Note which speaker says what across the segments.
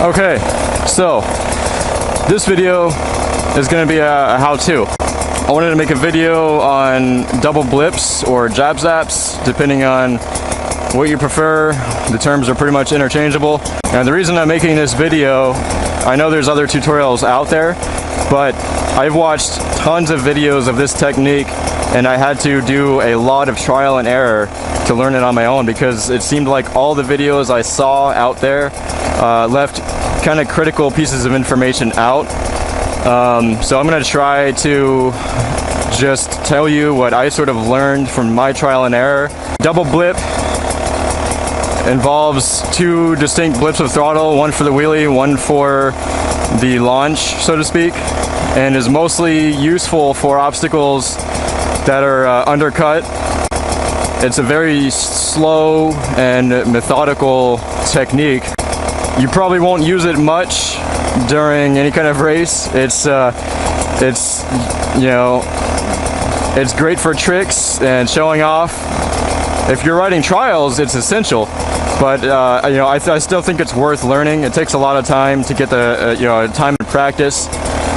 Speaker 1: Okay, so this video is going to be a how-to. I wanted to make a video on double blips or jab zaps, depending on what you prefer. The terms are pretty much interchangeable. And the reason I'm making this video, I know there's other tutorials out there, but I've watched tons of videos of this technique and I had to do a lot of trial and error to learn it on my own, because it seemed like all the videos I saw out there left kind of critical pieces of information out. So I'm going to try to just tell you what I sort of learned from my trial and error. Double blip involves two distinct blips of throttle, one for the wheelie, one for the launch, so to speak, and is mostly useful for obstacles that are undercut. It's a very slow and methodical technique. You probably won't use it much during any kind of race. It's great for tricks and showing off. If you're riding trials, it's essential. But I still think it's worth learning. It takes a lot of time to get the time and practice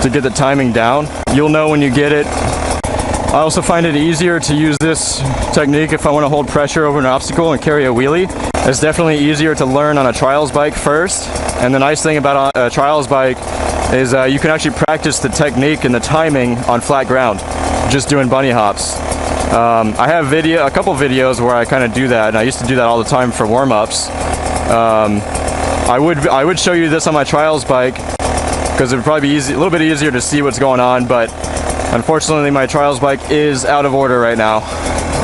Speaker 1: to get the timing down. You'll know when you get it. I also find it easier to use this technique if I want to hold pressure over an obstacle and carry a wheelie. It's definitely easier to learn on a trials bike first. And the nice thing about a trials bike is you can actually practice the technique and the timing on flat ground, just doing bunny hops. I have a couple videos where I kind of do that, and I used to do that all the time for warm-ups. I would show you this on my trials bike because it would probably be a little bit easier to see what's going on, but unfortunately my trials bike is out of order right now.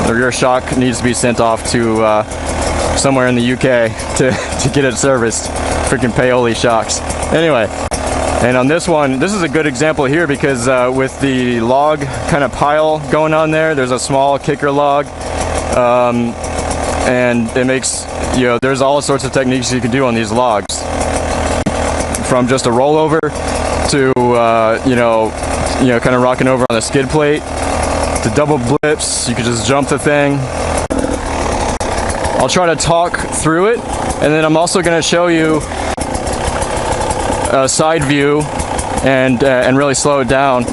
Speaker 1: The rear shock needs to be sent off to somewhere in the UK to get it serviced. Freaking paoli shocks. Anyway, and on this one, this is a good example here because with the log kind of pile going on there's a small kicker log, and it makes, there's all sorts of techniques you can do on these logs, from just a rollover to kind of rocking over on the skid plate, to double blips. You could just jump the thing. I'll try to talk through it, and then I'm also going to show you a side view and really slow it down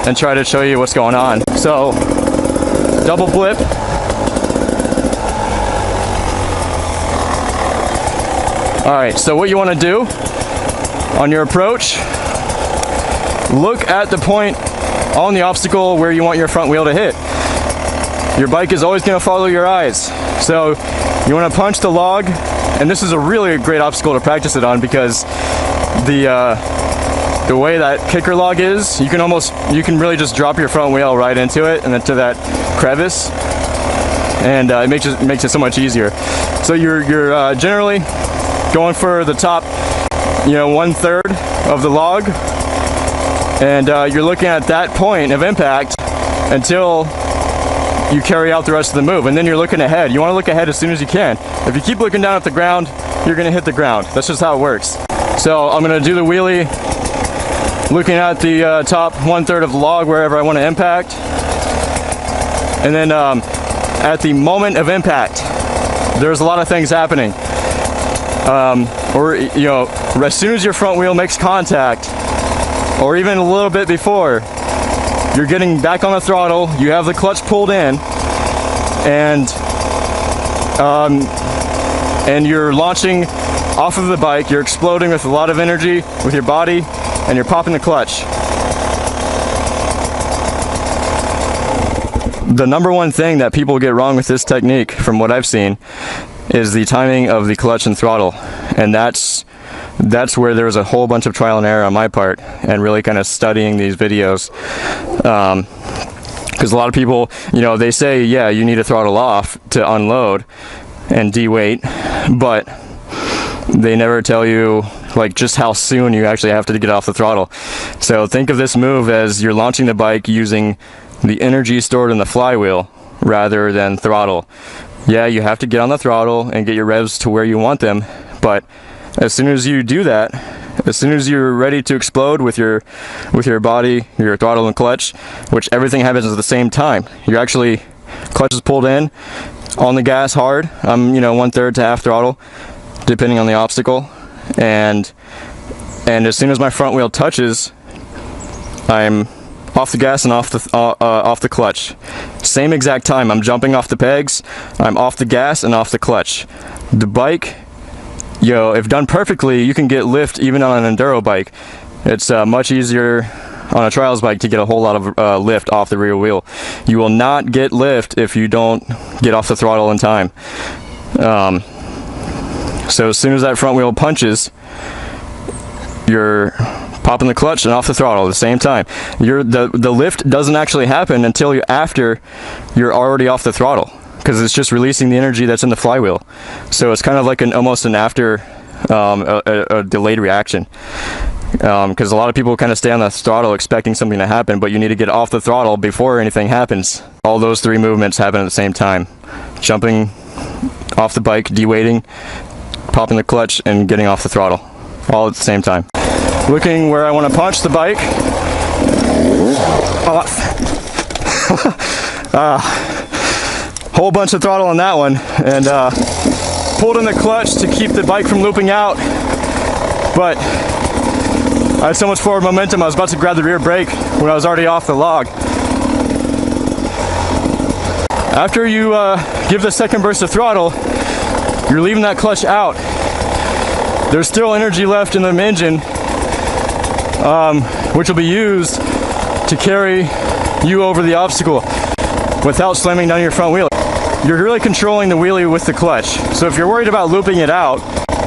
Speaker 1: and try to show you what's going on. So, double blip. Alright, so what you want to do on your approach, look at the point on the obstacle where you want your front wheel to hit. Your bike is always going to follow your eyes. So you want to punch the log, and this is a really great obstacle to practice it on because the way that kicker log is, you can really just drop your front wheel right into it and into that crevice, and it makes it so much easier. So you're generally going for the top 1/3 of the log, and you're looking at that point of impact until you carry out the rest of the move, and then you're looking ahead. You want to look ahead as soon as you can. If you keep looking down at the ground, you're going to hit the ground. That's just how it works. So I'm going to do the wheelie, looking at the top 1/3 of the log wherever I want to impact, and then at the moment of impact, there's a lot of things happening. As soon as your front wheel makes contact, or even a little bit before, you're getting back on the throttle, you have the clutch pulled in, and you're launching off of the bike, you're exploding with a lot of energy with your body, and you're popping the clutch. The number one thing that people get wrong with this technique, from what I've seen, is the timing of the clutch and throttle, and that's where there was a whole bunch of trial and error on my part, and really kind of studying these videos, because a lot of people, they say, yeah, you need to throttle off to unload and de-weight, but they never tell you just how soon you actually have to get off the throttle. So think of this move as you're launching the bike using the energy stored in the flywheel rather than throttle. Yeah, you have to get on the throttle and get your revs to where you want them, but as soon as you do that, as soon as you're ready to explode with your body, your throttle and clutch, which everything happens at the same time. You're actually, clutch is pulled in, on the gas hard. I'm 1/3 to half throttle, depending on the obstacle, and as soon as my front wheel touches, I'm off the gas and off the clutch. Same exact time. I'm jumping off the pegs, I'm off the gas and off the clutch. The bike, if done perfectly, you can get lift even on an enduro bike. It's much easier on a trials bike to get a whole lot of lift off the rear wheel. You will not get lift if you don't get off the throttle in time. So as soon as that front wheel punches, you're popping the clutch and off the throttle at the same time. The lift doesn't actually happen until after you're already off the throttle, because it's just releasing the energy that's in the flywheel. So it's kind of like almost an after a delayed reaction, because a lot of people kind of stay on the throttle expecting something to happen, but you need to get off the throttle before anything happens. All those three movements happen at the same time: jumping off the bike, de-weighting, popping the clutch, and getting off the throttle, all at the same time. Looking where I want to punch the bike. Whole bunch of throttle on that one, and pulled in the clutch to keep the bike from looping out, but I had so much forward momentum I was about to grab the rear brake when I was already off the log. After you give the second burst of throttle, you're leaving that clutch out. There's still energy left in the engine, which will be used to carry you over the obstacle without slamming down your front wheel. You're really controlling the wheelie with the clutch. So if you're worried about looping it out,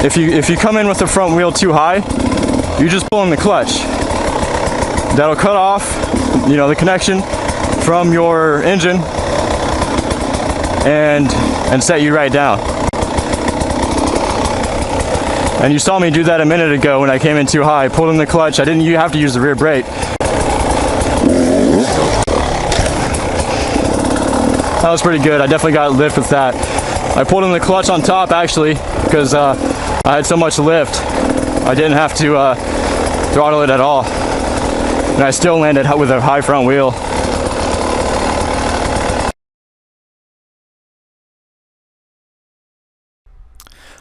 Speaker 1: if you come in with the front wheel too high, you just pull in the clutch. That'll cut off, the connection from your engine and set you right down. And you saw me do that a minute ago when I came in too high. I pulled in the clutch. You have to use the rear brake. That was pretty good. I definitely got lift with that. I pulled in the clutch on top actually, because I had so much lift. I didn't have to throttle it at all. And I still landed with a high front wheel.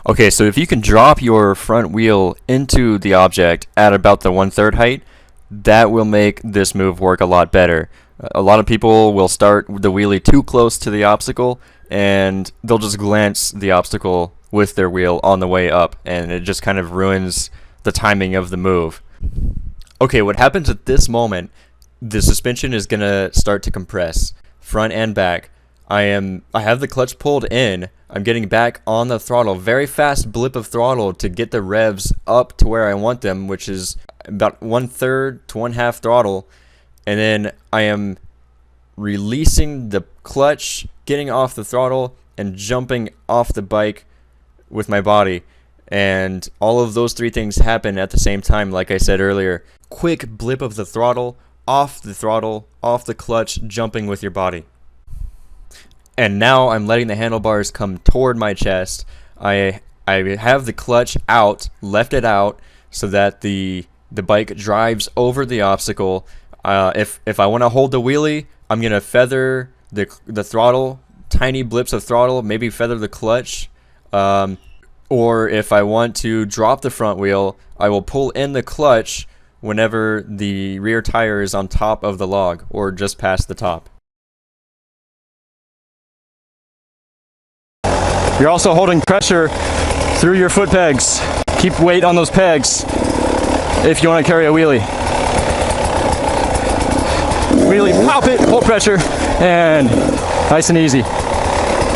Speaker 2: Okay, so if you can drop your front wheel into the object at about the 1/3 height, that will make this move work a lot better. A lot of people will start the wheelie too close to the obstacle, and they'll just glance the obstacle with their wheel on the way up, and it just kind of ruins the timing of the move. Okay, what happens at this moment, the suspension is going to start to compress, front and back. I have the clutch pulled in. I'm getting back on the throttle, very fast blip of throttle to get the revs up to where I want them, which is about 1/3 to 1/2 throttle. And then I am releasing the clutch, getting off the throttle, and jumping off the bike with my body. And all of those three things happen at the same time, like I said earlier. Quick blip of the throttle, off the clutch, jumping with your body. And now I'm letting the handlebars come toward my chest. I have the clutch out, left it out, so that the bike drives over the obstacle. If I want to hold the wheelie, I'm gonna feather the throttle, tiny blips of throttle, maybe feather the clutch. Or if I want to drop the front wheel, I will pull in the clutch whenever the rear tire is on top of the log or just past the top.
Speaker 1: You're also holding pressure through your foot pegs. Keep weight on those pegs if you want to carry a wheelie. Wheelie, pop it, hold pressure, and nice and easy.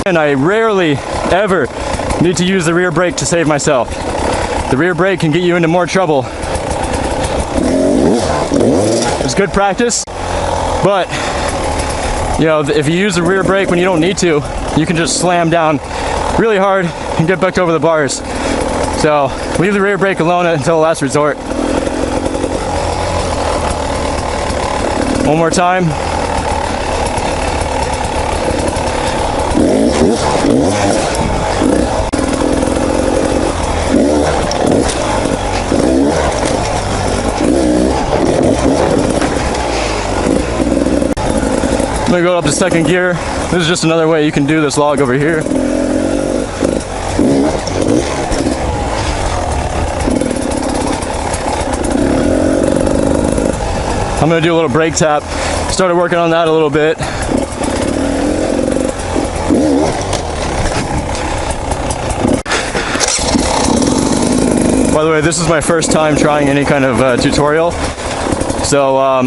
Speaker 1: And I rarely ever need to use the rear brake to save myself. The rear brake can get you into more trouble. It's good practice, but if you use the rear brake when you don't need to, you can just slam down really hard and get back over the bars. So leave the rear brake alone until the last resort. One more time. I'm gonna go up to second gear. This is just another way you can do this log over here. I'm gonna do a little brake tap. Started working on that a little bit. By the way, this is my first time trying any kind of tutorial. So,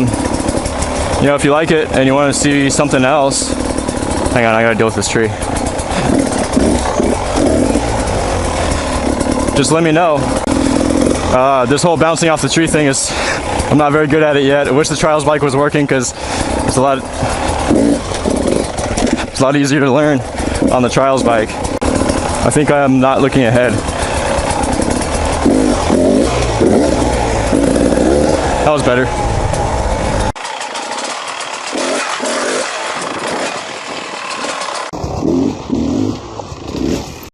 Speaker 1: you know, if you like it and you want to see something else, hang on, I gotta deal with this tree. Just let me know. This whole bouncing off the tree thing is, I'm not very good at it yet. I wish the trials bike was working because it's a lot easier to learn on the trials bike. I think I'm not looking ahead. That was better.